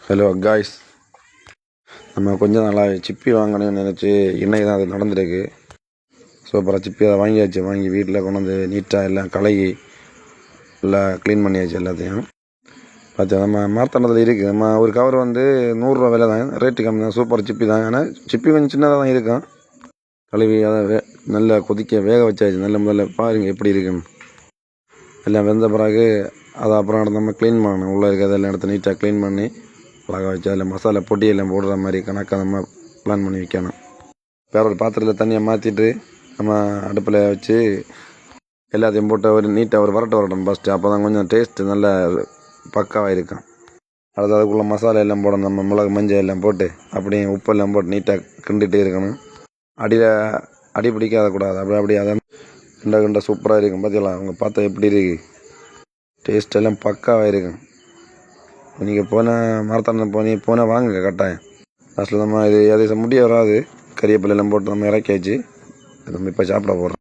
Hello guys, நம்ம கொஞ்சம் நாளாக சிப்பி வாங்கணும்னு நினச்சி இன்றைக்கி தான் அது நடந்துருக்கு. சூப்பராக சிப்பி அதை வாங்கி வீட்டில் கொண்டு வந்து நீட்டாக எல்லாம் கழுகி எல்லாம் க்ளீன் பண்ணியாச்சு. எல்லாத்தையும் பார்த்தா நம்ம மார்த்தாண்டத்தில் இருக்குது. நம்ம ஒரு கவர் வந்து 100 விலை தான், ரேட்டு கம்மி தான், சூப்பர் சிப்பி தான். ஆனால் சிப்பி கொஞ்சம் சின்னதாக தான் இருக்கும். கழுவி அதை நல்லா வேக வச்சாச்சு. நல்ல முதல்ல பாருங்கள் எப்படி இருக்குன்னு. எல்லாம் வெந்த பிறகு அதை அப்புறம் நம்ம க்ளீன் பண்ணணும். உள்ளே இருக்கிறதெல்லாம் எடுத்து நீட்டாக க்ளீன் பண்ணி அழகாக வச்சு அதில் மசாலா பொடியெல்லாம் போடுற மாதிரி கணக்காக நம்ம பிளான் பண்ணி வைக்கணும். வேற ஒரு பாத்திரத்தில் தண்ணியை மாற்றிட்டு நம்ம அடுப்பில் வச்சு எல்லாத்தையும் போட்டு ஒரு நீட்டாக ஒரு வரட்டும் ஃபஸ்ட்டு. அப்போ தான் கொஞ்சம் டேஸ்ட்டு நல்லா பக்காவாக இருக்கும். அடுத்து அதுக்குள்ளே மசாலா எல்லாம் போடணும். நம்ம மிளகு மஞ்சள் எல்லாம் போட்டு அப்படியே உப்பெல்லாம் போட்டு நீட்டாக கிண்டிகிட்டே இருக்கணும். அடி பிடிக்காத கூடாது. அப்படி அதை கிண்ட சூப்பராக இருக்கும். பார்த்தீங்களா, அவங்க பார்த்தா எப்படி இருக்குது, டேஸ்ட் எல்லாம் பக்காவாக இருக்கும். நீங்கள் மாரத்தாண்டம் போனால் வாங்க கட்டாயம். லாஸ்ட்டில் நம்ம இது அதை முடிய வராது. கறிவேப்பிலை எல்லாம் போட்டு நம்ம இறக்கியாச்சு. நம்ம இப்போ சாப்பிட போகிறோம்.